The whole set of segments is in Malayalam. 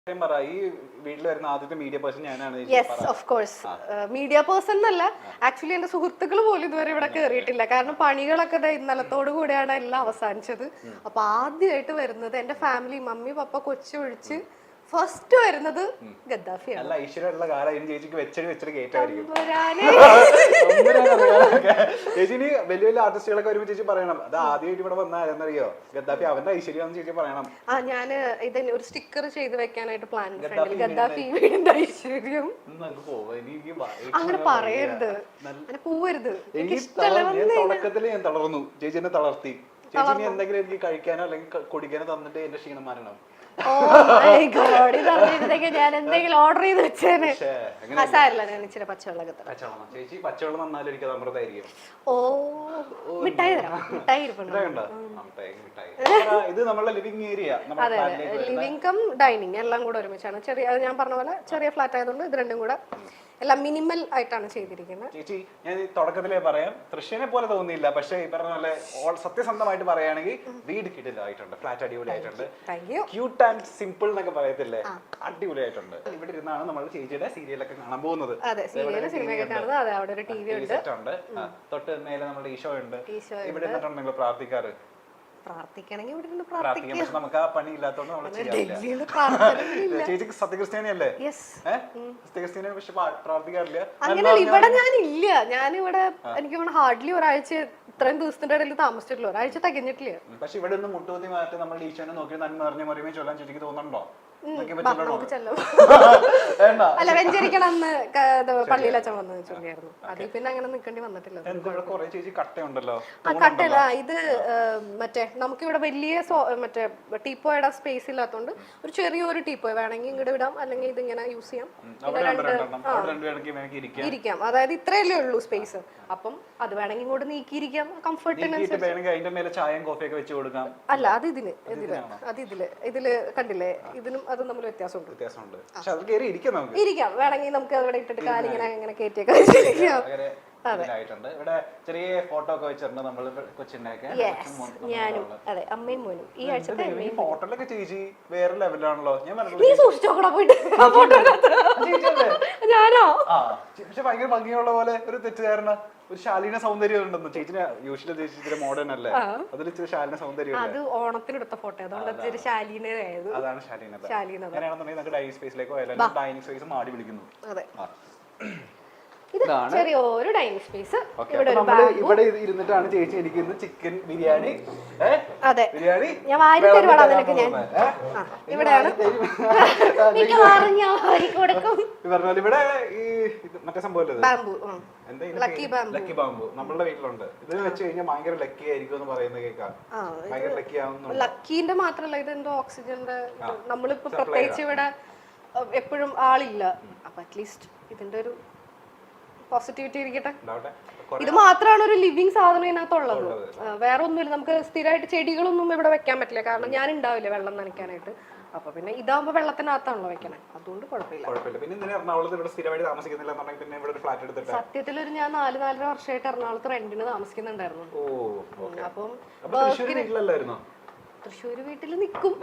ഈ വീട്ടിൽ വരുന്ന ആദ്യത്തെ മീഡിയ പേഴ്സൺ ഞാനാണ്. Yes of course. Media person എന്നല്ല, ആക്ച്വലി എന്റെ സുഹൃത്തുക്കൾ പോലും ഇതുവരെ ഇവിടെ കയറിയിട്ടില്ല. കാരണം പണികളൊക്കെ ഇന്നലത്തോടു കൂടിയാണ് എല്ലാം അവസാനിച്ചത്. അപ്പൊ ആദ്യമായിട്ട് വരുന്നത് എന്റെ ഫാമിലി, മമ്മി പപ്പ കൊച്ചൊഴിച്ച് ഫസ്റ്റ് വരുന്നത് ഗദ്ദാഫിയാണ്. അല്ല ഐശ്വര്യമുള്ള കാലം ചേച്ചിക്ക് വെച്ചടി കേട്ടായിരിക്കും. ചേച്ചിന് വലിയ വലിയ ആർട്ടിസ്റ്റുകളൊക്കെ വരുമ്പോൾ ചേച്ചി പറയണം, അത് ആദ്യമായിട്ട് ഇവിടെ വന്നാൽ എന്നറിയോ ഗദ്ദാഫി അവന്റെ ഐശ്വര്യം ചേച്ചി പറയണം. ഞാന് ഇതിന് ഒരു സ്റ്റിക്കർ ചെയ്ത് വെക്കാനായിട്ട് പ്ലാൻ ഗദ്ദാഫി വീടിന്റെ ഐശ്വര്യം. അങ്ങനെ പറയരുത്, അങ്ങനെ പോവരുത്. തുടക്കത്തില് ഞാൻ തളർന്നു, ചേച്ചി എന്നെ തളർത്തി. ചേച്ചി എന്തെങ്കിലും എനിക്ക് കഴിക്കാനോ അല്ലെങ്കിൽ കുടിക്കാനോ തന്നിട്ട് എന്റെ ക്ഷീണം മാറണം. ഞാൻ എന്തെങ്കിലും ഓർഡർ ചെയ്ത് വെച്ചേനെ. ഞാൻ ഇച്ചിരി പച്ചവെള്ളമൊക്കെ ചേച്ചി പച്ചവെള്ളം നന്നാലും എനിക്ക് അമൃതായിരിക്കും. ഓ മിഠായി തരാം, മിഠായി ഇത് നമ്മുടെ ലിവിംഗ് ഏരിയ. അതെ, ലിവിംഗ് കം ഡൈനിങ് എല്ലാം കൂടെ ഒരുമിച്ചാണ്. ചെറിയ ഞാൻ പറഞ്ഞ പോലെ ചെറിയ ഫ്ലാറ്റ് ആയതുകൊണ്ട് ഇത് രണ്ടും കൂടെ എല്ലാം മിനിമൽ ആയിട്ടാണ് ചെയ്തിരിക്കുന്നത്. ചേച്ചി ഞാൻ തുടക്കത്തിലേ പറയാം, തൃശ്ശൂരിനെ പോലെ തോന്നിയില്ല. പക്ഷെ ഈ പറഞ്ഞ പോലെ സത്യസന്ധമായിട്ട് പറയുകയാണെങ്കിൽ വീട് കിടിലായിട്ടുണ്ട്, ഫ്ലാറ്റ് അടിപൊളിയായിട്ടുണ്ട്, ക്യൂട്ട് ആൻഡ് സിമ്പിൾ എന്നൊക്കെ പറയത്തില്ലേ, അടിപൊളിയായിട്ടുണ്ട്. ഇവിടെ ഇരുന്നാണ് നമ്മൾ ചേച്ചിയുടെ സീരിയലൊക്കെ കാണാൻ പോകുന്നത്. അതെ, സീരിയൽ സിനിമയൊക്കെ കാണുന്നത്. അതെ, അവിടെ ഒരു ടിവി ഉണ്ട്, തൊട്ട് മേലെ നമ്മുടെ ഈശോ ഉണ്ട്. ഇവിടെ ഇരുന്നിട്ടുണ്ടെങ്കിൽ പ്രാർത്ഥിക്കാറ്. പ്രാർത്ഥിക്കണമെങ്കിൽ ഇവിടെ പ്രാർത്ഥിക്കാം, പക്ഷെ നമുക്ക് ആ പണി ഇല്ലാത്തതുകൊണ്ട് നമ്മൾ ചെയ്യാറില്ല. ചേച്ചിക്ക് സത്യക്രിസ്ത്യാനിയല്ലേ? സത്യക്രിസ്ത്യാനി, പക്ഷെ പ്രാർത്ഥിക്കാറില്ല. അങ്ങനെ ഇവിടെ ഞാനില്ല. ഞാനിവിടെ എനിക്ക് ഹാർഡ്ലി ഒരാഴ്ച, ഇത്രയും ദിവസത്തിന്റെ ഇടയിൽ താമസിച്ചിട്ടില്ല, ഒരാഴ്ച തികഞ്ഞിട്ടില്ല. പക്ഷെ ഇവിടെ നിന്ന് മുട്ടുകുത്തി മാറ്റി നമ്മൾ ഈശോനെ നോക്കി നന്മ അറിഞ്ഞ മറിയുമേ ചൊല്ലാൻ ചേച്ചിക്ക് തോന്നുന്നുണ്ടോ? അല്ല, വെഞ്ചരിക്കണമെന്ന് പള്ളിയിൽ അച്ഛൻ വന്ന് ചൊല്ലിയായിരുന്നു. അതിൽ പിന്നെ അങ്ങനെ നിൽക്കേണ്ടി വന്നിട്ടില്ല. കട്ടല്ല, ഇത് മറ്റേ നമുക്കിവിടെ വലിയ മറ്റേ ടീപ്പോയുടെ സ്പേസ് ഇല്ലാത്തതുകൊണ്ട് ഒരു ചെറിയൊരു ടീപ്പോ വേണമെങ്കിൽ ഇങ്ങോട്ട് വിടാം, അല്ലെങ്കിൽ ഇതിങ്ങനെ യൂസ് ചെയ്യാം. ഇരിക്കാം, അതായത് ഇത്രയല്ലേ ഉള്ളൂ സ്പേസ്. അപ്പം അത് വേണമെങ്കിൽ ഇങ്ങോട്ട് നീക്കിയിരിക്കാം കംഫർട്ടിനനുസരിച്ച്. അല്ല, അത് ഇതില് കണ്ടില്ലേ, ഇതിനും അതും തമ്മിൽ വ്യത്യാസമുണ്ട്. ഇരിക്കാം, വേണമെങ്കിൽ നമുക്ക് അവിടെ ഇട്ടിട്ട് കാലിങ്ങനെ അങ്ങനെ കയറ്റിയൊക്കെ വെച്ചിരിക്കാം. ഇവിടെ ചെറിയ ഫോട്ടോ ഒക്കെ വെച്ചിട്ടുണ്ട് നമ്മൾ കൊച്ചിൻ്റെയൊക്കെ. ഞാനും അതെ, അമ്മയും മോനും ഈ ആഴ്ചത്തെ ഫോട്ടോയിലൊക്കെ ചേച്ചി വേറെ ലെവലാണല്ലോ. നീ സൂക്ഷിച്ചോക്കടാ പോയിട്ട്. ഞാനോ? പക്ഷെ ഭയങ്കര ഭംഗിയുള്ള പോലെ ഒരു തെറ്റുകാരന, ഒരു ശാലീന സൗന്ദര്യം ഉണ്ടെന്ന്. ചേച്ചിന് യൂഷ്വലി ചേച്ചി മോഡേൺ അല്ലേ, അതിൽ ഇച്ചിരി ശാലീന സൗന്ദര്യം. അത് ഓണത്തിന് എടുത്ത ഫോട്ടോ, അതുകൊണ്ട് ഒരു ശാലീനയായത്. അതാണ് ശാലീനത. അങ്ങനെയാണെന്നുണ്ടെങ്കിൽ നമുക്ക് ഡൈനിങ് സ്പേസിലേക്ക് പോയാലും ഡൈനിങ് സ്പേസ് മാടി വിളിക്കുന്നു. അതെ, ചെറിയൊരു ഡൈനിങ് സ്പേസ്. ഇവിടെ ഇരുന്നിട്ടാണ് ചേച്ചി എനിക്ക് ഇന്ന് ചിക്കൻ ബിരിയാണി. അതെ, ഞാൻ വാരി തരുവാടാ നിനക്ക്. ഞാൻ ഇവിടെയാണ് ഇവിടെ ഈ മറ്റേ സംഭവം ബാംബു, ലക്കി ബാംബു നമ്മളുടെ വീട്ടിലുണ്ട്. ഇതിന് വെച്ച് കഴിഞ്ഞാൽ ഭയങ്കര ലക്കി ആയിരിക്കും എന്ന് പറയുന്നത് കേൾക്കാം. ഭയങ്കര ലക്കി ആവുന്നു. ലക്കീന്റെ മാത്രല്ല, ഇതെന്തോ ഓക്സിജന്റെ. നമ്മളിപ്പോ പ്രത്യേകിച്ച് ഇവിടെ എപ്പോഴും ആളില്ല, അപ്പൊ അറ്റ്ലീസ്റ്റ് ഇതിന്റെ ഒരു പോസിറ്റിവിറ്റി ഇരിക്കട്ടെ. ഇത് മാത്രമാണ് ഒരു ലിവിങ് സാധനം ഇതിനകത്തുള്ളത്, വേറെ ഒന്നുമില്ല. നമുക്ക് സ്ഥിരമായിട്ട് ചെടികളൊന്നും ഇവിടെ വെക്കാൻ പറ്റില്ല, കാരണം ഞാൻ ഉണ്ടാവില്ല വെള്ളം നനയ്ക്കാനായിട്ട്. അപ്പൊ പിന്നെ ഇതാകുമ്പോ വെള്ളത്തിനകത്താണല്ലോ വെക്കണേ, അതുകൊണ്ട് കുഴപ്പമില്ല. സത്യത്തിൽ ഒരു ഞാൻ 4-4.5 വർഷമായിട്ട് എറണാകുളത്ത് റെന്റിന് താമസിക്കുന്നുണ്ടായിരുന്നു. അപ്പം തൃശ്ശൂര് വീട്ടിൽ നിക്കും,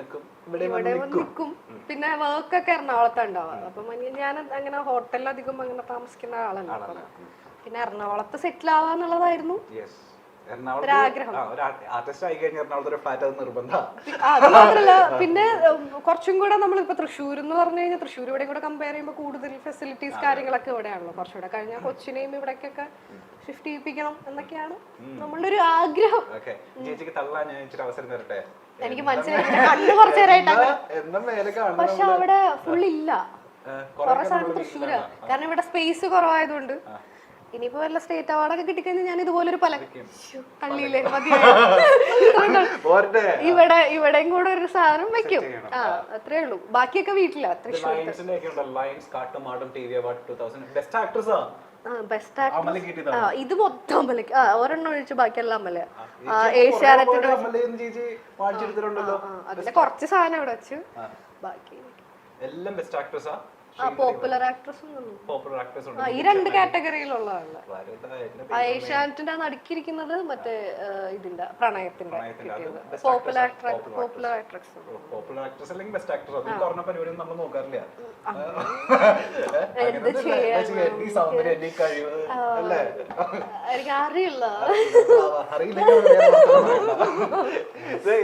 ഇവിടെ നിക്കും. പിന്നെ വർക്കൊക്കെ എറണാകുളത്ത് ഉണ്ടാവുക. അപ്പൊ ഞാൻ അങ്ങനെ ഹോട്ടലിൽ അധികം അങ്ങനെ താമസിക്കുന്ന ആളല്ല. പിന്നെ എറണാകുളത്ത് സെറ്റിൽ ആവാന്നുള്ളതായിരുന്നു ഒരാഗ്രഹം. അത് മാത്രല്ല, പിന്നെ കുറച്ചും കൂടെ നമ്മളിപ്പോ തൃശ്ശൂർ എന്ന് പറഞ്ഞു കഴിഞ്ഞാൽ തൃശ്ശൂർ ഇവിടെ കൂടെ കമ്പയർ ചെയ്യുമ്പോൾ കൂടുതൽ ഫെസിലിറ്റീസ് കാര്യങ്ങളൊക്കെ ഇവിടെയാണല്ലോ. കുറച്ചുകൂടെ കഴിഞ്ഞാൽ കൊച്ചിനെയും ഇവിടേക്കൊക്കെ ഷിഫ്റ്റ് ചെയ്യിപ്പിക്കണം എന്നൊക്കെയാണ് നമ്മളുടെ ഒരു ആഗ്രഹം. എനിക്ക് മനസ്സിലായി, കണ്ണു കുറച്ചു നേരമായിട്ട്. പക്ഷെ അവിടെ ഫുൾ ഇല്ല, കുറെ സ്ഥലം തൃശ്ശൂരാ. കാരണം ഇവിടെ സ്പേസ് കുറവായതുകൊണ്ട്. ഇനിയിപ്പോ വല്ല സ്റ്റേറ്റ് അവാർഡൊക്കെ കിട്ടിക്കഴിഞ്ഞാൽ ഞാൻ ഇതുപോലൊരു പള്ളിയിലെ ഇവിടെയും കൂടെ ഒരു സാധനം വെക്കും. അത്രേ ഉള്ളൂ, ബാക്കിയൊക്കെ വീട്ടിലാ. തൃശ്ശൂർ ബെസ്റ്റ് ആക്ട്രസ് ഇത് മൊത്തം അമ്മലക്ക്, ഒരെണ്ണം ഒഴിച്ച് ബാക്കിയെല്ലാം അമ്മല. ഏഷ്യാനെറ്റിന്റെ അതിന്റെ കുറച്ച് സാധനം ഇവിടെ വെച്ചു, ബാക്കി എല്ലാം ബെസ്റ്റ് ആക്ട്രസാ. പോപ്പുലർ ആക്ട്രസ് പോപ്പുലർ ആക്ടേഴ്സ് ഉണ്ട്. ഈ രണ്ട് കാറ്റഗറിയിലുള്ളതാണ്. വരദ, എന്റെ ഏഷ്യാനെറ്റിന്റെ നടുക്കിരിക്കുന്നത് മറ്റേ ഇതിന്റെ പ്രണയത്തിന്റെ പോപ്പുലർ ആക്ട്രസ്. പോപ്പുലർ ആക്ട്രസ് അല്ലെങ്കിൽ ബെസ്റ്റ് ആക്ടർ അതിൽ കുറഞ്ഞ പരിപാടിയൊന്നും നമ്മൾ നോക്കാറില്ല. എന്ത് ചെയ്യാൻ ഈ സൗന്ദര്യം, എന്റെ കഴിവ് അല്ലേ എനിക്ക് അറിയില്ല.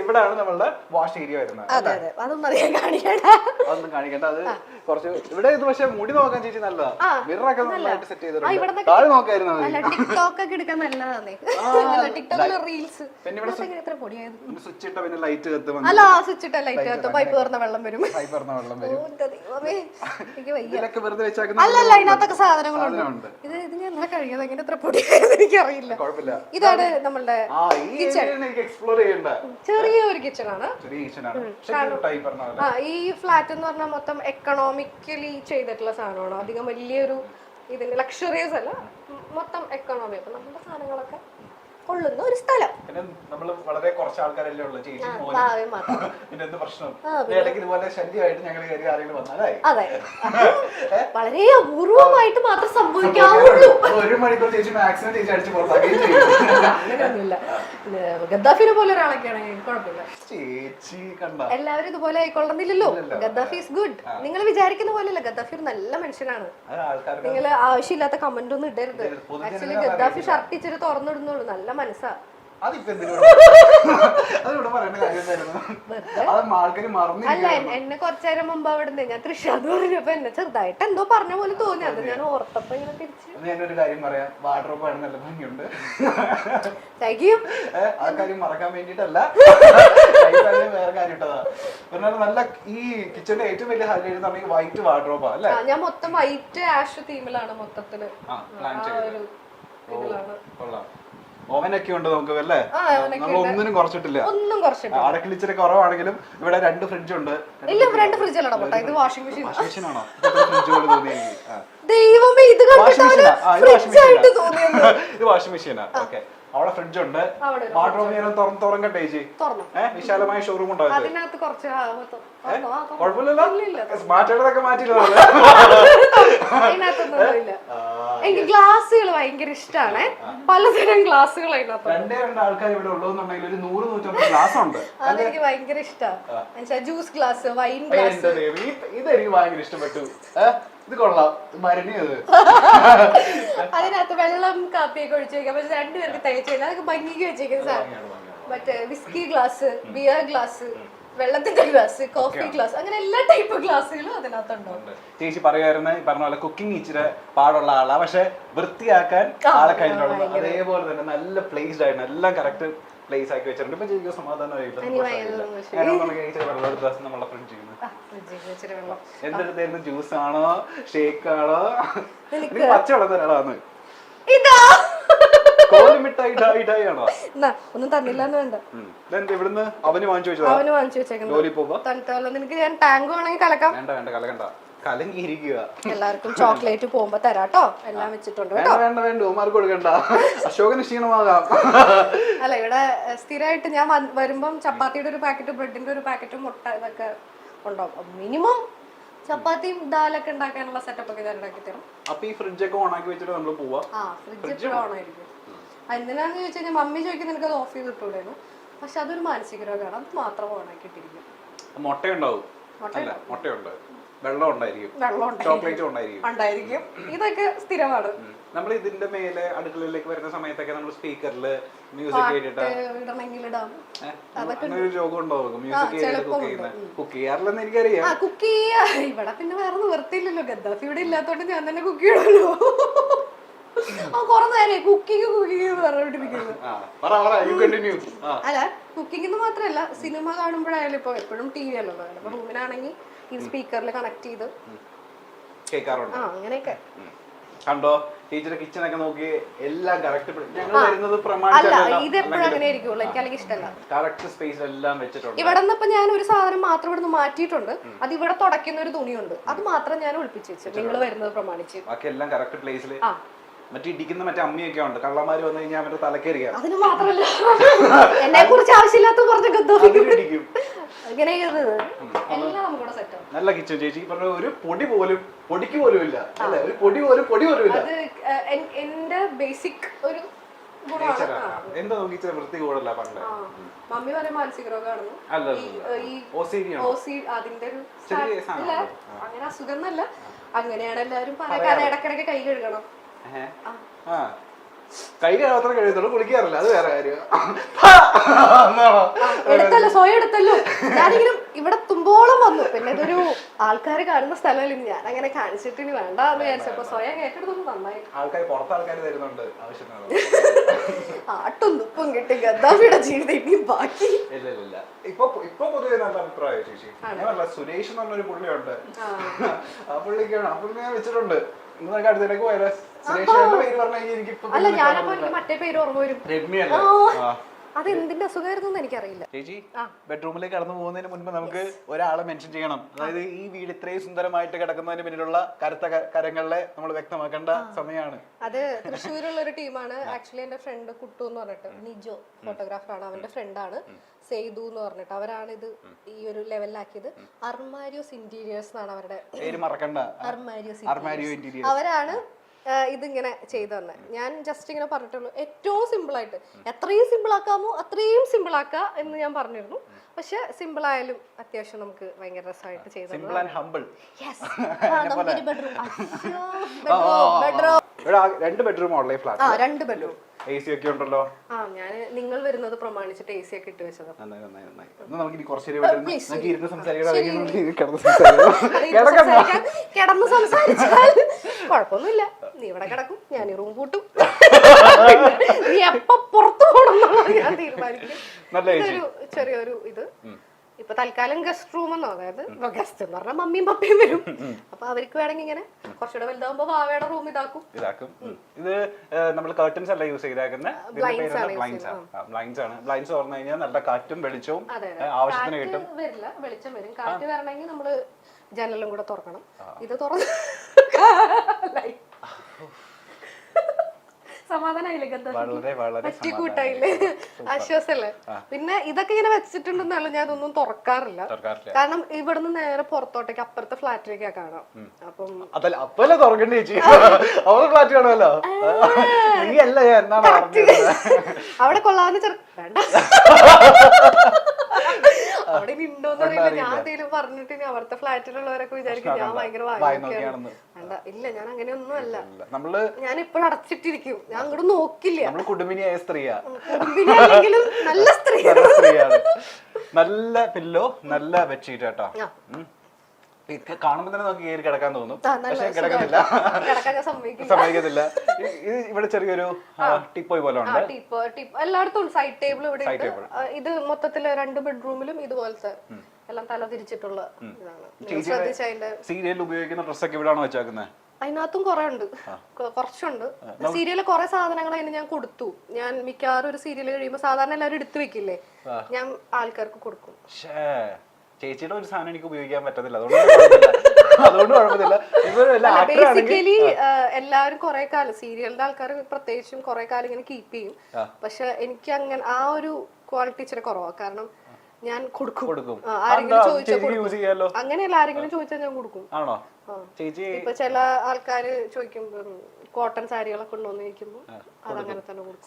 ഇവിടാണ് നമ്മളുടെ വാഷ് ഏരിയ വരുന്നത്. അതൊന്നും അറിയാൻ കാണിക്കണ്ട, അതൊന്നും കാണിക്കണ്ട. അത് കുറച്ച് ഇവിടെ ഇത് പക്ഷെ മുടി നോക്കാൻ ചേച്ചി നല്ലതാ. മിററൊക്കെ നല്ലതായിട്ട് സെറ്റ് ചെയ്തിട്ടുണ്ട്. താഴെ നോക്കായിരുന്നു ടിക്ടോക്ക് ഒക്കെ എടുക്കാൻ നല്ലതാണ്. ടിക്ടോക്കിലെ റീൽസ് പിന്നെ ഇവിടെ സ്വിച്ച് ഇട്ട പിന്നെ ലൈറ്റ് കത്തും. അല്ല സ്വിച്ച് ഇട്ട ലൈറ്റ് കത്തും, പൈപ്പ് തുറന്ന വെള്ളം വരും. പൈപ്പ് തുറന്ന വെള്ളം വരും. ഇതിലൊക്കെ വെറുതെ വെച്ചാൽ അല്ലല്ല, അതിനകത്തൊക്കെ സാധനങ്ങളുണ്ട്. ഇത് ഞാൻ ഇന്നലെ കഴിയാതെ എങ്ങനെ എത്ര പൊടിയായെന്ന് എനിക്കറിയില്ല. കുഴപ്പമില്ല. ഇതാണ് നമ്മളുടെ എക്സ്പ്ലോർ ചെയ്യണ്ട ചെറിയ ഒരു കിച്ചൺ ആണ്. ഈ ഫ്ലാറ്റ് എന്ന് പറഞ്ഞാൽ മൊത്തം എക്കണോമിക്കലി ചെയ്തിട്ടുള്ള സാധനമാണ്. അധികം വലിയൊരു ഇതിന്റെ ലക്ഷറിയസ് അല്ല, മൊത്തം എക്കണോമി. അപ്പൊ നമ്മുടെ സാധനങ്ങളൊക്കെ കൊള്ളുന്ന ഒരു സ്ഥലം. പിന്നെ നമ്മൾ വളരെ കുറച്ച് ആൾക്കാരല്ലേ ഉള്ളൂ, ചേച്ചി പിന്നെ എന്ത് പ്രശ്നം ഇടയ്ക്ക് ഇതുപോലെ ശല്യമായിട്ട് ഞങ്ങൾ കയറി ആരെങ്കിലും വന്നാലായി. അതെ, വളരെ അപൂർവമായിട്ട് മാത്രം സംഭവിക്കാവുള്ളൂ. 1 മണിക്കൂർ ചേച്ചി മാക്സിമം ചേച്ചി അടിച്ചു പുറത്താക്കുകയും ചെയ്യും. അങ്ങനെയൊന്നുമില്ല. ഗദ്ദാഫിനെ പോലെ ഒരാളൊക്കെയാണ് കുഴപ്പമില്ല. ചേച്ചി കണ്ട എല്ലാവരും ഇതുപോലെ ആയിക്കൊള്ളുന്നില്ലല്ലോ. Gaddafi is good. നിങ്ങൾ വിചാരിക്കുന്ന പോലെയല്ല, ഗദ്ദാഫി ഒരു നല്ല മനുഷ്യനാണ്. നിങ്ങൾ ആവശ്യമില്ലാത്ത കമന്റ് ഒന്നും ഇടരുത്. ആക്ച്വലി ഗദ്ദാഫി ഷർട്ട് ഇച്ചിരി തുറന്നിടുന്നുള്ളൂ, നല്ല മനസ്സാ. അല്ല, എന്നെ കുറച്ചേരം മുമ്പ് അവിടെ ഞാൻ തൃശ്ശാന്ന് പറഞ്ഞപ്പോ എന്നെ ചെറുതായിട്ട് എന്തോ പറഞ്ഞ പോലെ തോന്നി. അത് ഞാൻ ഓർത്തപ്പോ ഇങ്ങനെ തിരിച്ചു. ഞാനൊരു കാര്യം പറയാം, വാർഡ്രോബ് ആണ് നല്ല ഭംഗിയുണ്ട്. ആ കാര്യം മറക്കാൻ വേണ്ടിട്ടല്ല, വേറെ കാര്യം ഇട്ടതാ. നല്ല ഈ കിച്ചന്റെ ഏറ്റവും വലിയ ഹൈലൈറ്റ് എന്ന് പറഞ്ഞാൽ വൈറ്റ് വാർഡ്രോബാ അല്ലേ? ഞാൻ മൊത്തം വൈറ്റ് ആഷ് തീമിലാണ് മൊത്തത്തില്. ഓവനൊക്കെ ഉണ്ട് നമുക്ക് അല്ലേ? നമ്മൾ ഒന്നിനും കുറച്ചിട്ടില്ല. അടക്കിൽ ഇച്ചിരി കുറവാണെങ്കിലും ഇവിടെ 2 ഫ്രിഡ്ജ് ഉണ്ട്. ഇത് വാഷിംഗ് മെഷീൻ. ഫ്രിഡ്ജ് പോലെ തോന്നി. ദൈവമേ, ഇത് ഇത് വാഷിംഗ് മെഷീനാ. ഓക്കെ, അവിടെ ഫ്രിഡ്ജ് ഉണ്ട്. വാർഡ്രോബ് തുറക്കട്ടെ ചേച്ചി? വിശാലമായ ഷോറൂം ഉണ്ടാവും. കുഴപ്പമില്ലല്ലോ, മാറ്റേണ്ടതൊക്കെ മാറ്റിയില്ല. എനിക്ക് ഗ്ലാസുകൾ ഭയങ്കര ഇഷ്ടമാണ്. പലതരം ഗ്ലാസുകൾ അതിനകത്ത്. 2 ആൾക്കാർ ഇവിടെ ഉള്ളതെന്നുണ്ടെങ്കിൽ ഒരു 100-150 ഗ്ലാസ് ഉണ്ട്. അതെനിക്ക് ഭയങ്കര ഇഷ്ടമാണ്. Juice glass, wine glass. ഇതെനിക്ക് ഭയങ്കര ഇഷ്ടപ്പെട്ടു. ഇത് കൊള്ളാം, മരുന്നിയത്. അതിനകത്ത് വെള്ളം കാപ്പിയൊക്കെ ഒഴിച്ചു വെക്കാം. പക്ഷെ 2 പേർക്ക് തയ്ച്ചു കഴിഞ്ഞാൽ അതൊക്കെ ഭംഗിക്ക് വെച്ചേക്കുന്ന സാധനം. മറ്റേ വിസ്കി ഗ്ലാസ്, ബിയർ ഗ്ലാസ്, വെള്ളത്തിന്റെ ഗ്ലാസ്, കോഫി ഗ്ലാസ്, അങ്ങനെ എല്ലാ ടൈപ്പ് ഗ്ലാസ്സുകളും അതിനകത്തുണ്ട്. ചേച്ചി പറയുമായിരുന്നു ഈ പറഞ്ഞ പോലെ കുക്കിംഗ് ഇച്ചിരി പാടുള്ള ആളാ, പക്ഷെ വൃത്തിയാക്കാൻ ആളെ കഴിഞ്ഞുള്ളൂ. അതേപോലെ തന്നെ നല്ല പ്ലേസ്ഡ് ആയിട്ട് എല്ലാം കറക്റ്റ് പ്ലേസ് ആക്കി വെച്ചിട്ടുണ്ട്. ഇപ്പൊ ചേച്ചിക്ക് സമാധാനമായില്ല. നമ്മളെ ഫ്രിഡ്ജ് ചെയ്യുന്നത് എന്തെടുത്തായിരുന്നു? ജ്യൂസ് ആണോ, ഷേക്ക് ആണോ? പച്ചവെള്ളം തരാളാന്ന്. ഒന്നും തന്നില്ലെന്ന് വേണ്ട. ഇവിടുന്ന് അവന് വാങ്ങിച്ചു വെച്ചേക്കുന്നത്. നിനക്ക് ഞാൻ ടാങ്ക് വേണമെങ്കിൽ കലക്കാം. വേണ്ട കലക്കണ്ട, കലങ്ങിയിരിക്കുക. എല്ലാവർക്കും ചോക്ലേറ്റ് പോകുമ്പോ തരാട്ടോ. എല്ലാം വെച്ചിട്ടുണ്ട്. വേണ്ട ഉമാർക്ക് കൊടുക്കണ്ട, അശോകന് ക്ഷീണമാകാം. അല്ല, ഇവിടെ സ്ഥിരമായിട്ട് ഞാൻ വരുമ്പം ചപ്പാത്തിയുടെ ഒരു പാക്കറ്റ്, ബ്രെഡിന്റെ ഒരു പാക്കറ്റ്, മുട്ട ഇതൊക്കെ ഉണ്ടാവും. മിനിമം ചപ്പാത്തിയും ദാലൊക്കെ ഉണ്ടാക്കാനുള്ള സെറ്റപ്പ് ഒക്കെ ഞാൻ ഉണ്ടാക്കി തരും. അപ്പൊ ഈ ഫ്രിഡ്ജൊക്കെ ഓൺ ആക്കി വെച്ചിട്ട് നമ്മൾ പോവാ? ഫ്രിഡ്ജ് ഓൺ ആയിരിക്കും. എന്തിനാന്ന് ചോദിച്ചു കഴിഞ്ഞാൽ മമ്മി ചോദിക്കും നിനക്ക് അത് ഓഫ് ചെയ്ത് ഇട്ടൂടായിരുന്നു. പക്ഷെ അതൊരു മാനസിക രോഗമാണ്, അത് മാത്രം ഓൺ ആക്കി ഇട്ടിരിക്കും. മുട്ടയുണ്ടാവും. മുട്ടയുണ്ട്, വെള്ളം ഉണ്ടായിരിക്കും, ചോക്ലേറ്റും ഉണ്ടായിരിക്കും. ഇതൊക്കെ സ്ഥിരമാണ്. നമ്മൾ ഇതിന്റെ മേലെ അടുക്കളയിലേക്ക് വരുന്ന സമയത്തൊക്കെ നമ്മൾ സ്പീക്കറിൽ മ്യൂസിക് കേട്ടിട്ട് അങ്ങനെ ഒരു രോഗം ഉണ്ടാവും. മ്യൂസിക് കുക്ക് ചെയ്യാറില്ലെന്ന് എനിക്കറിയാം. കുക്ക് ചെയ്യാ ഇവിടെ പിന്നെ വേറെ നിവർത്തിയില്ലല്ലോ. ഗദ്ദാഫി ഇവിടെ ഇല്ലാത്തോണ്ട് ഞാൻ തന്നെ കുക്ക് ചെയ്യണല്ലോ. കൊറേ നേരം കുക്കിംഗ് പറഞ്ഞോണ്ടിരിക്കുന്നു. അല്ല, കുക്കിംഗ് മാത്രല്ല, സിനിമ കാണുമ്പോഴായാലും ഇപ്പൊ എപ്പോഴും ടി വി അല്ലോ. അപ്പൊ റൂമിനാണെങ്കിൽ ഈ സ്പീക്കറിൽ കണക്ട് ചെയ്ത് കേൾക്കാറുണ്ട്. അങ്ങനെയൊക്കെ കണ്ടോ ടീച്ചർ കിച്ചണൊക്കെ നോക്കി എല്ലാം കറക്റ്റ്. ഇതെപ്പോഴും അങ്ങനെ ആയിരിക്കുള്ളൂ. എനിക്ക് അല്ലെങ്കിൽ ഇഷ്ടമല്ല. കറക്റ്റ് സ്പേസ് എല്ലാം വെച്ചിട്ടുണ്ട്. ഇവിടെ നിന്ന് ഇപ്പൊ ഞാൻ ഒരു സാധനം മാത്രം ഇവിടെ നിന്ന് മാറ്റിയിട്ടുണ്ട്. അത് ഇവിടെ തുടയ്ക്കുന്ന ഒരു തുണിയുണ്ട്, അത് മാത്രം ഞാൻ ഒളിപ്പിച്ചു വെച്ചു നിങ്ങൾ വരുന്നത് പ്രമാണിച്ച്. ബാക്കി എല്ലാം കറക്റ്റ് പ്ലേസിൽ. മറ്റേ ഇടിക്കുന്ന അമ്മിയൊക്കെ ഉണ്ട്, കള്ളന്മാര് വന്നു കഴിഞ്ഞാൽ അവരുടെ തലക്കേറിയാ. അതിന് മാത്രമല്ല, എന്നെ കുറിച്ച് ആവശ്യമില്ലാത്ത പറഞ്ഞ ഗദ്ദാഫി ഇങ്ങനെ എല്ലാം നമുക്കിവിടെ സെറ്റ് ആവും. നല്ല കിച്ചൺ ചേച്ചി പറഞ്ഞ ഒരു പൊടിക്ക് പോലും ഇല്ല അല്ലെ, ഒരു പൊടി പോലും ഇല്ല. അത് എന്റെ ബേസിക് ഒരു എന്താ കിച്ചൺ വൃത്തി കൂടല്ല പണ്ട്. മമ്മി പറയും മാനസിക രോഗമാണെന്ന്. അതിന്റെ ഒരു അങ്ങനെ അസുഖം എന്നല്ല, അങ്ങനെയാണ് എല്ലാവരും പറയാൻ. കാരണം ഇടക്കിടക്ക് കൈ കഴുകണം. കൈ മാത്രം കഴിയത്തുള്ളൂ, കുളിക്കാറില്ല, അത് വേറെ കാര്യം. എടുത്തല്ലോ, സ്വയം എടുത്തല്ലോ. ഞാനിങ്ങനെ ഇവിടെ തുമ്പോളം വന്നു. പിന്നെ ഇതൊരു ആൾക്കാർ കാണുന്ന സ്ഥലമല്ല, ഞാൻ അങ്ങനെ കാണിച്ചിട്ട് ഇനി വേണ്ട എന്ന് വിചാരിച്ചപ്പോ സ്വയം ഏറ്റെടുത്തൊന്നും നന്നായി. ആൾക്കാർ തരുന്നുണ്ട് ആട്ടും തുപ്പും കിട്ടി ഗദ്ദാഫിയുടെ ജീവിതം ഇനി ബാക്കി. ഇല്ല ഇപ്പൊ പൊതുവെ നല്ല അഭിപ്രായം ചേച്ചി. ഞാൻ പറഞ്ഞ സുരേഷ് എന്ന് പറഞ്ഞൊരു പുള്ളിയുണ്ട്, ആ പുള്ളിക്കാണ്, ആ പുള്ളി ഞാൻ വെച്ചിട്ടുണ്ട്. നിങ്ങൾക്ക് അടുത്തേക്ക് പോയാലോ? സുരേഷിന്റെ പേര് പറഞ്ഞാൽ എനിക്ക് അല്ല, ഞാനപ്പോ മറ്റേ പേര് ഓർമ്മ വരും. രമ്യല്ലേ? അത് എന്തിന്റെ അസുഖമായിരുന്നു എനിക്കറിയില്ല. ചേച്ചി ബെഡ്റൂമിലേക്ക് കടന്നു പോകുന്നതിന് മുൻപ് നമുക്ക് ഒരാളെ മെൻഷൻ ചെയ്യണം. അതായത് ഈ വീട് ഇത്രയും സുന്ദരമായിട്ട് കിടക്കുന്നതിന് പിന്നിലുള്ള കരുത്ത കരങ്ങളെ നമ്മൾ വ്യക്തമാക്കേണ്ട സമയമാണ്. അത് തൃശ്ശൂരുള്ള ഒരു ടീമാണ്. ആക്ച്വലി എന്റെ ഫ്രണ്ട് കുട്ടു എന്ന് പറഞ്ഞിട്ട്, നിജോ ഫോട്ടോഗ്രാഫറാണ്, അവന്റെ ഫ്രണ്ടാണ് സെയ്തു എന്ന് പറഞ്ഞിട്ട്. അവരാണ് ഇത് ഈ ഒരു ലെവലിലാക്കിയത്. അർമാരിയോസ് ഇന്റീരിയേഴ്സ് എന്നാണ് അവരുടെ പേര്, മറക്കണ്ട. അർമാരിയോസ് ഇന്റീരിയേഴ്സ് അവരാണ് ഇതിങ്ങനെ ചെയ്തു തന്നെ. ഞാൻ ജസ്റ്റ് ഇങ്ങനെ പറഞ്ഞിട്ടുള്ളൂ, ഏറ്റവും സിമ്പിൾ ആയിട്ട് എത്രയും സിമ്പിൾ ആക്കാമോ അത്രയും സിമ്പിൾ ആക്കാം എന്ന് ഞാൻ പറഞ്ഞിരുന്നു. പക്ഷെ സിമ്പിൾ ആയാലും അത്യാവശ്യം നമുക്ക് ഭയങ്കര രസമായിട്ട് ചെയ്തു. രണ്ട് bedroom online flat, 2 bedroom, AC ഒക്കെ ഉണ്ടല്ലോ. ഞാൻ നിങ്ങൾ വരുന്നത് പ്രമാണിച്ചിട്ട് AC ഒക്കെ ഇട്ട് വെച്ചത്. കിടന്ന് സംസാരിച്ചാൽ കുഴപ്പമൊന്നുമില്ല, നീ ഇവിടെ കിടക്കും, ഞാൻ ഈ റൂം പൂട്ടും, നീ എപ്പോ പുറത്തു പോകണം എന്നുള്ളത് ഞാൻ തീരുമാനിക്കും. ഇതൊരു ചെറിയൊരു ഇത് ഇപ്പൊ തൽക്കാലം ഗസ്റ്റ് റൂം എന്നോ, അതായത് ഗസ്റ്റ് എന്ന് പറഞ്ഞാൽ മമ്മിയും പപ്പയും വരും. അപ്പൊ അവർക്ക് വേണമെങ്കിൽ ഇങ്ങനെ കുറച്ചുകൂടെ വലുതാവുമ്പോ വാവയുടെ റൂം ഇതാക്കും. ഇത് നമ്മൾ കർട്ടൻസ് അല്ല യൂസ് ചെയ്തേക്കുന്നത്, ബ്ലൈൻഡ്സ് ആണ്. ബ്ലൈൻഡ്സ് തുറന്നു കഴിഞ്ഞാൽ നല്ല കാറ്റും വെളിച്ചവും ആവശ്യത്തിന് കിട്ടും. വരില്ല, വെളിച്ചം വരും. കാറ്റ് വരണമെങ്കിൽ നമ്മള് ജനലും കൂടെ തുറക്കണം. ഇത് തുറന്ന് സമാധാനായില്ലേ, ആശ്വാസല്ലേ. പിന്നെ ഇതൊക്കെ ഇങ്ങനെ വെച്ചിട്ടുണ്ടെന്നാലും ഞാൻ ഇതൊന്നും തുറക്കാറില്ല. കാരണം ഇവിടുന്ന് നേരെ പുറത്തോട്ടേക്ക് അപ്പുറത്തെ ഫ്ലാറ്റിലേക്കാ കാണാം. അപ്പം അവിടെ കൊള്ളാവുന്ന വേണ്ട, അവിടെ ഉണ്ടോന്ന് അറിയില്ല. ഞാൻ എന്തെങ്കിലും പറഞ്ഞിട്ട് ഇനി അവിടുത്തെ ഫ്ലാറ്റിലുള്ളവരൊക്കെ വിചാരിക്കും ഞാൻ ഭയങ്കര വാങ്ങിക്കാണ്. വേണ്ട, ഇല്ല, ഞാൻ അങ്ങനെയൊന്നും അല്ല. ഞാൻ ഇപ്പോഴും അടച്ചിട്ടിരിക്കും, ഞാൻ അങ്ങോട്ട് നോക്കില്ല. കുടുംബിനിയായ സ്ത്രീയാ, കുടുംബിനിയാണെങ്കിലും നല്ല സ്ത്രീയാണ്. നല്ല പില്ലോ, നല്ല ബെഡ്ഷീറ്റ് കേട്ടോ. കാണുമ്പോ തന്നെ നമുക്ക് കയറി കിടക്കാൻ തോന്നും, പക്ഷെ കിടക്കുന്നില്ല, സമ്മതിക്കത്തില്ല. ഇവിടെ ചെറിയൊരു ടിപ്പോയ് പോലെ ഉണ്ട്. എല്ലായിടത്തും സൈഡ് ടേബിൾ ഇവിടെ. ഇത് മൊത്തത്തില് 2 ബെഡ്റൂമിലും ഇതുപോലത്തെ എല്ലാം തല തിരിച്ചിട്ടുള്ള ഇതാണ്. സീരിയൽ ഉപയോഗിക്കുന്ന ഡ്രസ്സൊക്കെ ഇവിടാണോ വെച്ചേക്കുന്നത്? അതിനകത്തും കുറെ ഉണ്ട്, കുറച്ചുണ്ട്. സീരിയലിൽ കുറെ സാധനങ്ങൾ അതിന് ഞാൻ കൊടുത്തു. ഞാൻ മിക്കവാറും ഒരു സീരിയൽ കഴിയുമ്പോ സാധാരണ എല്ലാവരും എടുത്തു വെക്കില്ലേ, ഞാൻ ആൾക്കാർക്ക് കൊടുക്കും. ചേച്ചിയുടെ ഒരു സാധനം എനിക്ക് ഉപയോഗിക്കാൻ പറ്റത്തില്ല, അതുകൊണ്ട് കുഴപ്പമില്ല. ബേസിക്കലി എല്ലാവരും കുറെ കാലം സീരിയലിന്റെ ആൾക്കാർ പ്രത്യേകിച്ചും കുറെ കാലം ഇങ്ങനെ കീപ്പ് ചെയ്യും. പക്ഷെ എനിക്ക് അങ്ങനെ ആ ഒരു ക്വാളിറ്റി ഇച്ചിരി കുറവാണ്. കാരണം ഞാൻ കൊടുക്കും, ആരെങ്കിലും ചോദിച്ചാൽ അങ്ങനെയല്ല, ആരെങ്കിലും ചോദിച്ചാൽ ഞാൻ കൊടുക്കും. ഇപ്പൊ ചില ആൾക്കാര് ചോദിക്കുമ്പോ കോട്ടൺ സാരികളൊക്കെ ഉണ്ടോന്ന് ചോദിക്കുമ്പോ അതങ്ങനെ തന്നെ കൊടുക്കും.